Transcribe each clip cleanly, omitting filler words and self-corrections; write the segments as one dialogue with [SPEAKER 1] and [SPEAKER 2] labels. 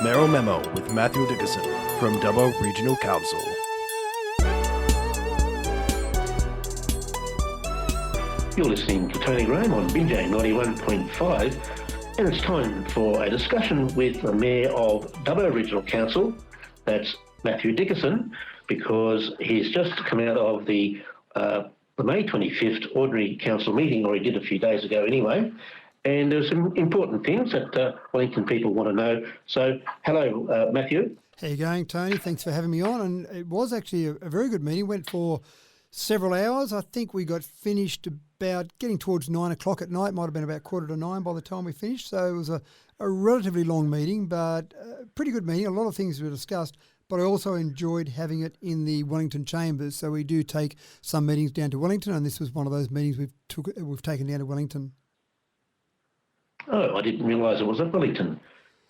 [SPEAKER 1] Merrill Memo with Matthew Dickerson from Dubbo Regional Council.
[SPEAKER 2] You're listening to Tony Graham on Binge 91.5, and it's time for a discussion with the Mayor of Dubbo Regional Council, that's Matthew Dickerson, because he's just come out of the May 25th Ordinary Council meeting, or he did a few days ago anyway, and there's some important things that Wellington people want to know. So, hello, Matthew.
[SPEAKER 3] How you going, Tony? Thanks for having me on. And it was actually a very good meeting. Went for several hours. I think we got finished about getting towards 9 o'clock at night. Might have been about 8:45 by the time we finished. So it was a relatively long meeting, but a pretty good meeting. A lot of things were discussed, but I also enjoyed having it in the Wellington Chambers. So we do take some meetings down to Wellington, and this was one of those meetings we've taken down to Wellington.
[SPEAKER 2] Oh, I didn't realise it was at Wellington.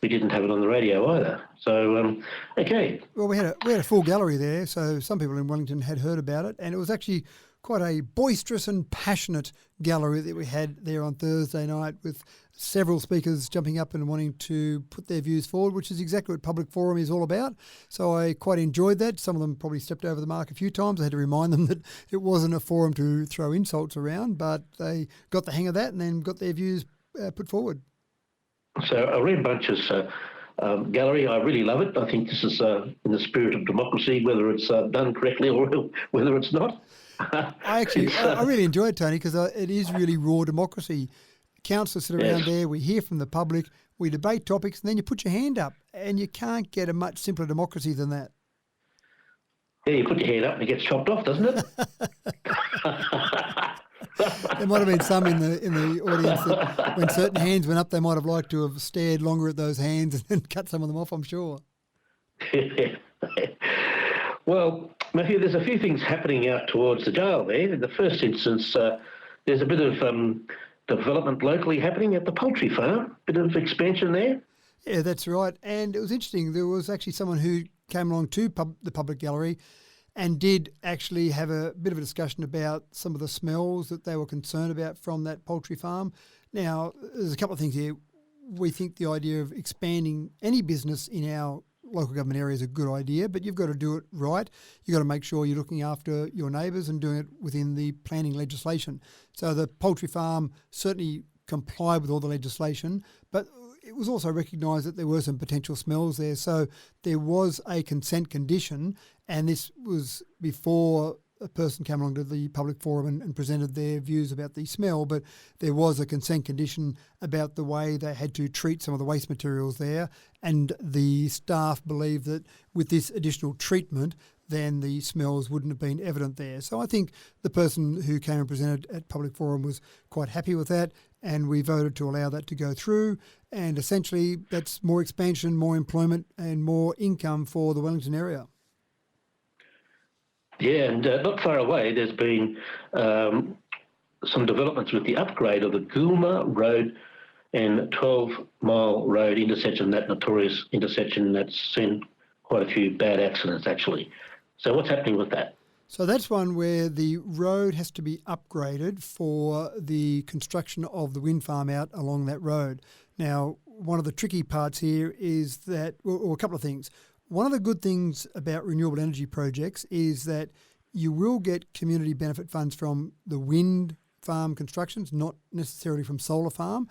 [SPEAKER 2] We didn't have it on the radio either. So, okay.
[SPEAKER 3] Well, we had a full gallery there, so some people in Wellington had heard about it, and it was actually quite a boisterous and passionate gallery that we had there on Thursday night, with several speakers jumping up and wanting to put their views forward, which is exactly what Public Forum is all about. So I quite enjoyed that. Some of them probably stepped over the mark a few times. I had to remind them that it wasn't a forum to throw insults around, but they got the hang of that and then got their views put forward.
[SPEAKER 2] So a Red Bunches gallery, I really love it. I think this is in the spirit of democracy, whether it's done correctly or whether it's not.
[SPEAKER 3] I really enjoy it, Tony, because it is really raw democracy. Councillors sit around there, we hear from the public, we debate topics, and then you put your hand up, and you can't get a much simpler democracy than that.
[SPEAKER 2] Yeah, you put your hand up and it gets chopped off, doesn't it?
[SPEAKER 3] There might have been some in the audience that when certain hands went up, they might have liked to have stared longer at those hands and cut some of them off, I'm sure.
[SPEAKER 2] Well, Matthew, there's a few things happening out towards the jail there. In the first instance, there's a bit of development locally happening at the poultry farm, bit of expansion there.
[SPEAKER 3] Yeah, that's right. And it was interesting. There was actually someone who came along to the public gallery and did actually have a bit of a discussion about some of the smells that they were concerned about from that poultry farm. Now, there's a couple of things here. We think the idea of expanding any business in our local government area is a good idea, but you've got to do it right. You've got to make sure you're looking after your neighbours and doing it within the planning legislation. So the poultry farm certainly complied with all the legislation, but it was also recognised that there were some potential smells there. So there was a consent condition, and this was before a person came along to the public forum and presented their views about the smell, but there was a consent condition about the way they had to treat some of the waste materials there, and the staff believed that with this additional treatment, then the smells wouldn't have been evident there. So I think the person who came and presented at Public Forum was quite happy with that, and we voted to allow that to go through, and essentially that's more expansion, more employment and more income for the Wellington area.
[SPEAKER 2] Yeah, and not far away there's been some developments with the upgrade of the Goolma Road and 12 Mile Road intersection, that notorious intersection that's seen quite a few bad accidents actually. So what's happening with that?
[SPEAKER 3] So that's one where the road has to be upgraded for the construction of the wind farm out along that road. Now, one of the tricky parts here is that, or a couple of things. One of the good things about renewable energy projects is that you will get community benefit funds from the wind farm constructions, not necessarily from solar farm.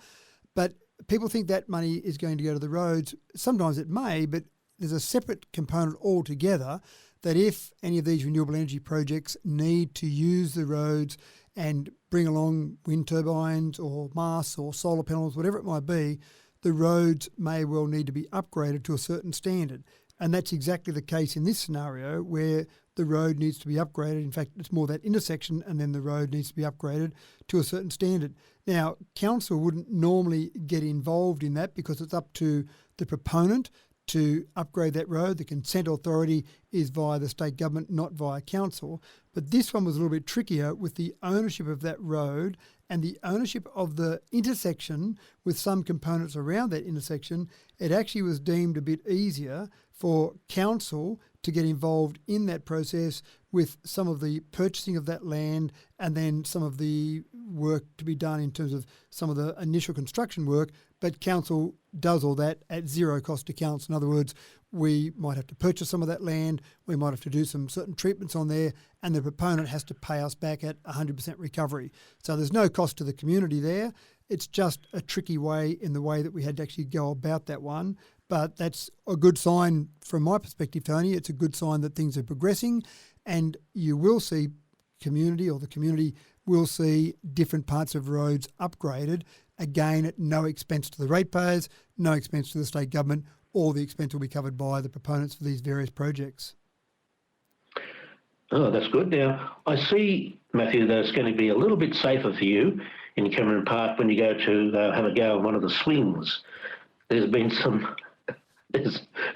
[SPEAKER 3] But people think that money is going to go to the roads. Sometimes it may, but there's a separate component altogether that if any of these renewable energy projects need to use the roads and bring along wind turbines or masts or solar panels, whatever it might be, the roads may well need to be upgraded to a certain standard. And that's exactly the case in this scenario where the road needs to be upgraded. In fact, it's more that intersection, and then the road needs to be upgraded to a certain standard. Now, council wouldn't normally get involved in that because it's up to the proponent to upgrade that road. The consent authority is via the state government, not via council. But this one was a little bit trickier with the ownership of that road and the ownership of the intersection with some components around that intersection. It actually was deemed a bit easier for council to get involved in that process with some of the purchasing of that land and then some of the work to be done in terms of some of the initial construction work, but council does all that at zero cost to council. In other words, we might have to purchase some of that land, we might have to do some certain treatments on there, and the proponent has to pay us back at 100% recovery. So there's no cost to the community there. It's just a tricky way in the way that we had to actually go about that one. But that's a good sign from my perspective, Tony. It's a good sign that things are progressing, and you will see the community will see different parts of roads upgraded, again at no expense to the ratepayers, no expense to the state government. All the expense will be covered by the proponents for these various projects.
[SPEAKER 2] Oh, that's good. Now, I see, Matthew, that it's going to be a little bit safer for you in Cameron Park when you go to have a go on one of the swings. There's a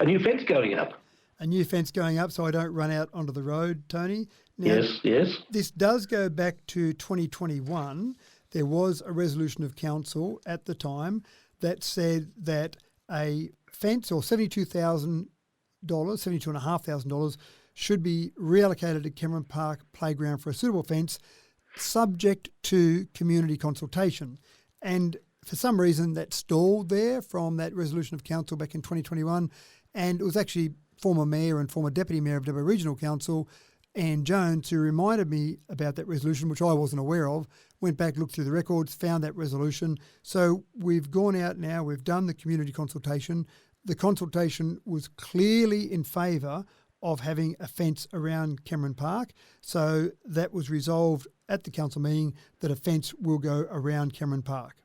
[SPEAKER 2] new fence going up.
[SPEAKER 3] A new fence going up so I don't run out onto the road, Tony. Now,
[SPEAKER 2] Yes.
[SPEAKER 3] This does go back to 2021. There was a resolution of council at the time that said that a fence or $72,500 should be reallocated to Cameron Park Playground for a suitable fence, subject to community consultation. And for some reason that stalled there from that resolution of council back in 2021, and it was actually former Mayor and former Deputy Mayor of Dubbo Regional Council, Anne Jones, who reminded me about that resolution, which I wasn't aware of, went back, looked through the records, found that resolution. So we've gone out now, we've done the community consultation. The consultation was clearly in favour of having a fence around Cameron Park. So that was resolved at the council meeting that a fence will go around Cameron Park.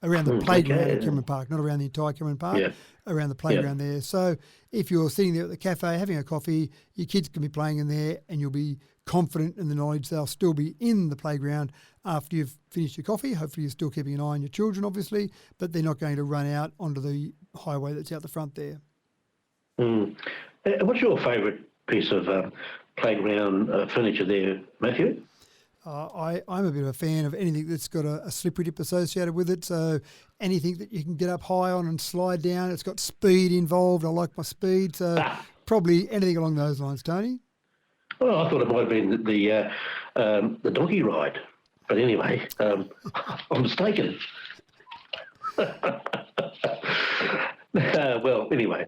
[SPEAKER 3] Around the playground at Cameron Park, not around the entire Cameron Park, around the playground there. So if you're sitting there at the cafe having a coffee, your kids can be playing in there and you'll be confident in the knowledge they'll still be in the playground after you've finished your coffee. Hopefully you're still keeping an eye on your children, obviously, but they're not going to run out onto the highway that's out the front there.
[SPEAKER 2] What's your favourite piece of playground furniture there, Matthew?
[SPEAKER 3] I'm a bit of a fan of anything that's got a slippery dip associated with it. So anything that you can get up high on and slide down. It's got speed involved. I like my speed. So probably anything along those lines, Tony.
[SPEAKER 2] Well, I thought it might have been the donkey ride. But anyway, I'm mistaken. Well, anyway,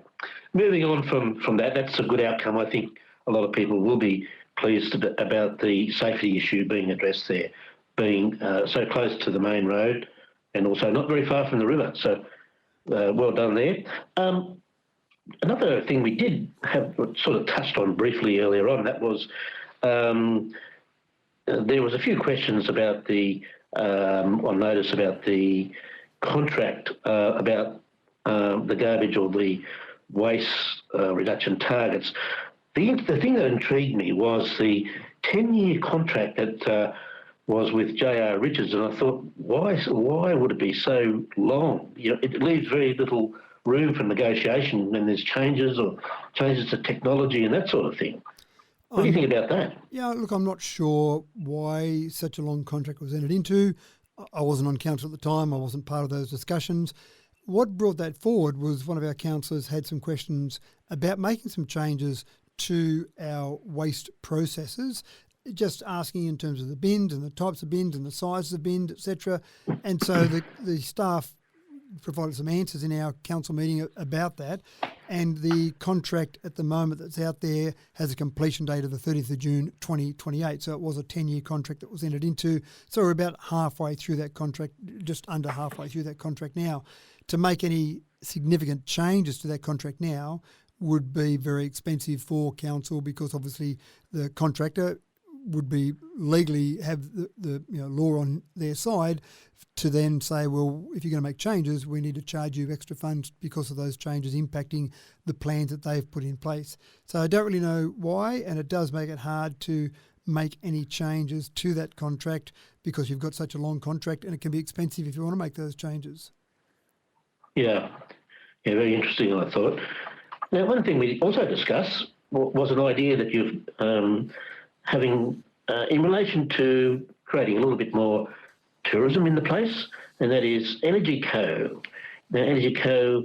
[SPEAKER 2] moving on from that, that's a good outcome. I think a lot of people will be pleased about the safety issue being addressed there, being so close to the main road and also not very far from the river. So well done there. Another thing we did have sort of touched on briefly earlier on, that was there was a few questions about on notice about the contract about the garbage or the waste reduction targets. The thing that intrigued me was the 10-year contract that was with J.R. Richards, and I thought, why would it be so long? You know, it leaves very little room for negotiation when there's changes to technology and that sort of thing. What do you think about that?
[SPEAKER 3] Yeah, look, I'm not sure why such a long contract was entered into. I wasn't on council at the time. I wasn't part of those discussions. What brought that forward was one of our councillors had some questions about making some changes to our waste processes, just asking in terms of the bins and the types of bins and the sizes of bins, etc. And so the staff provided some answers in our council meeting about that. And the contract at the moment that's out there has a completion date of the 30th of June 2028. So it was a 10-year contract that was entered into. So we're about halfway through that contract, just under halfway through that contract now. To make any significant changes to that contract now would be very expensive for council, because obviously the contractor would be legally have the law on their side to then say, well, if you're going to make changes, we need to charge you extra funds because of those changes impacting the plans that they've put in place. So I don't really know why, and it does make it hard to make any changes to that contract because you've got such a long contract, and it can be expensive if you want to make those changes. Yeah,
[SPEAKER 2] very interesting, I thought. Now, one thing we also discussed was an idea that you've having in relation to creating a little bit more tourism in the place, and that is Energy Co. Now, Energy Co,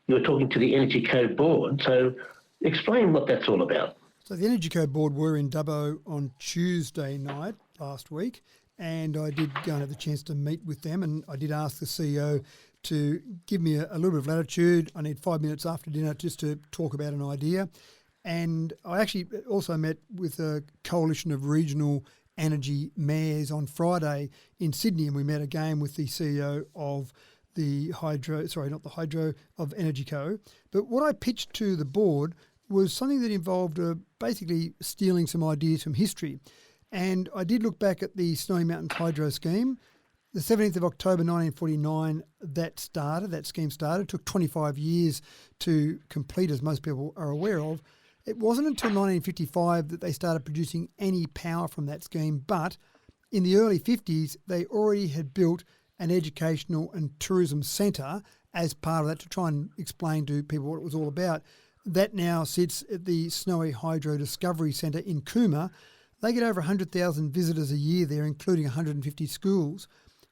[SPEAKER 2] you were talking to the Energy Co board, so Explain what that's all about.
[SPEAKER 3] So the Energy Co board were in Dubbo on Tuesday night last week, and I did go and have the chance to meet with them, and I did ask the CEO to give me a little bit of latitude. I need 5 minutes after dinner just to talk about an idea. And I actually also met with a coalition of regional energy mayors on Friday in Sydney, and we met again with the CEO of the of Energy Co. But what I pitched to the board was something that involved basically stealing some ideas from history. And I did look back at the Snowy Mountains Hydro Scheme. The 17th of October 1949, that scheme started. It took 25 years to complete, as most people are aware of. It wasn't until 1955 that they started producing any power from that scheme, but in the early 50s, they already had built an educational and tourism centre as part of that to try and explain to people what it was all about. That now sits at the Snowy Hydro Discovery Centre in Cooma. They get over 100,000 visitors a year there, including 150 schools.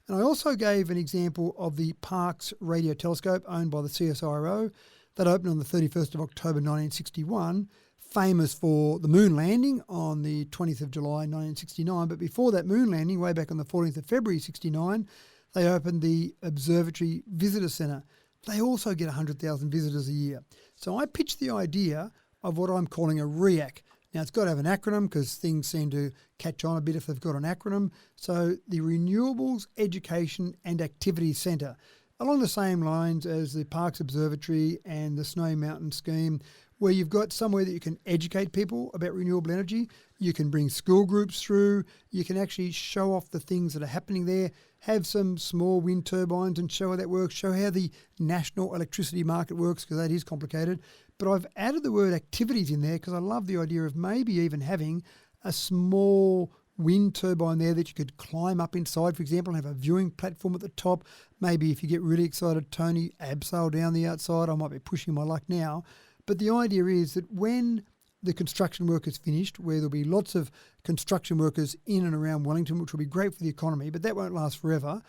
[SPEAKER 3] And I also gave an example of the Parkes Radio Telescope owned by the CSIRO that opened on the 31st of October 1961, famous for the moon landing on the 20th of July 1969. But before that moon landing, way back on the 14th of February 69, they opened the Observatory Visitor Centre. They also get 100,000 visitors a year. So I pitched the idea of what I'm calling a REAC. Now, it's got to have an acronym because things seem to catch on a bit if they've got an acronym. So the Renewables Education and Activity Centre, along the same lines as the Parkes Observatory and the Snowy Mountain Scheme, where you've got somewhere that you can educate people about renewable energy. You can bring school groups through. You can actually show off the things that are happening there, have some small wind turbines and show how that works, show how the national electricity market works, because that is complicated. But I've added the word activities in there because I love the idea of maybe even having a small wind turbine there that you could climb up inside, for example, and have a viewing platform at the top. Maybe if you get really excited, Tony, abseil down the outside. I might be pushing my luck now. But the idea is that when the construction work is finished, where there'll be lots of construction workers in and around Wellington, which will be great for the economy, but that won't last forever.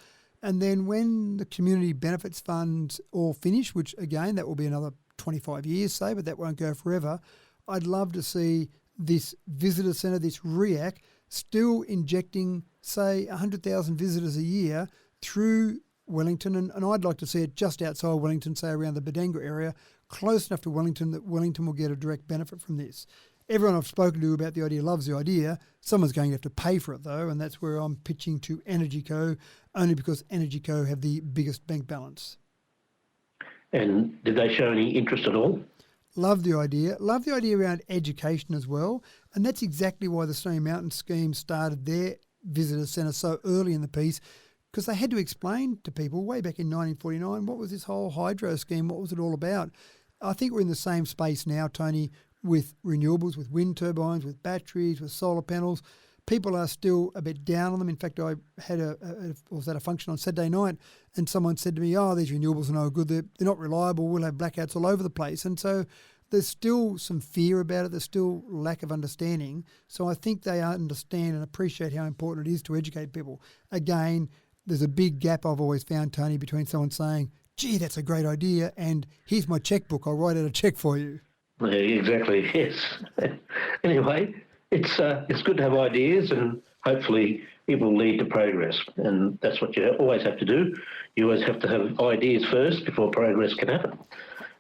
[SPEAKER 3] And then when the community benefits funds all finish, which again, that will be another 25 years, say, but that won't go forever, I'd love to see this visitor centre, this REAC, still injecting, say, 100,000 visitors a year through Wellington. And I'd like to see it just outside Wellington, say around the Badenga area, close enough to Wellington that Wellington will get a direct benefit from this. Everyone I've spoken to about the idea loves the idea. Someone's going to have to pay for it though, and that's where I'm pitching to Energy Co, only because Energy Co have the biggest bank balance.
[SPEAKER 2] And did they show any interest at all?
[SPEAKER 3] Love the idea. Love the idea around education as well. And that's exactly why the Snowy Mountain Scheme started their visitor centre so early in the piece, because they had to explain to people way back in 1949 what was this whole hydro scheme, what was it all about. I think we're in the same space now, Tony, with renewables, with wind turbines, with batteries, with solar panels. People are still a bit down on them. In fact, I had was at a function on Saturday night and someone said to me, oh, these renewables are no good, they're not reliable, we'll have blackouts all over the place. And so there's still some fear about it, there's still lack of understanding. So I think they understand and appreciate how important it is to educate people. Again, there's a big gap I've always found, Tony, between someone saying, gee, that's a great idea, and here's my checkbook, I'll write out a check for you.
[SPEAKER 2] Yeah, exactly, yes. Anyway, it's good to have ideas, and hopefully it will lead to progress. And that's what you always have to do. You always have to have ideas first before progress can happen.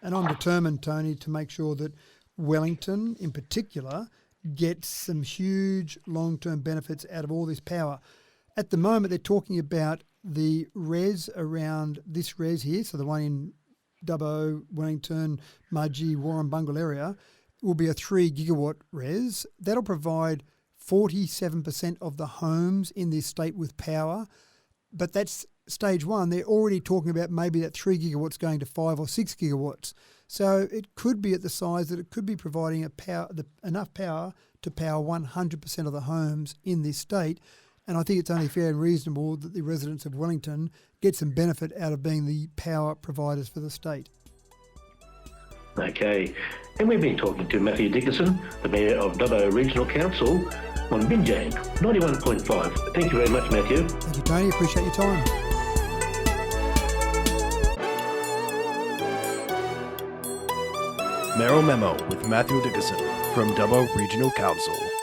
[SPEAKER 3] And I'm determined, Tony, to make sure that Wellington in particular gets some huge long-term benefits out of all this power. At the moment, they're talking about the res around this res here, so the one in Dubbo, Wellington, Mudgee, Warrumbungle area, will be a 3 gigawatt res. That'll provide 47% of the homes in this state with power. But that's stage one. They're already talking about maybe that 3 gigawatts going to 5 or 6 gigawatts. So it could be at the size that it could be providing enough power to power 100% of the homes in this state. And I think it's only fair and reasonable that the residents of Wellington get some benefit out of being the power providers for the state.
[SPEAKER 2] Okay, and we've been talking to Matthew Dickinson, the Mayor of Dubbo Regional Council, on Binjang 91.5. Thank you very much, Matthew.
[SPEAKER 3] Thank you, Tony. Appreciate your time.
[SPEAKER 1] Mayoral Memo with Matthew Dickinson from Dubbo Regional Council.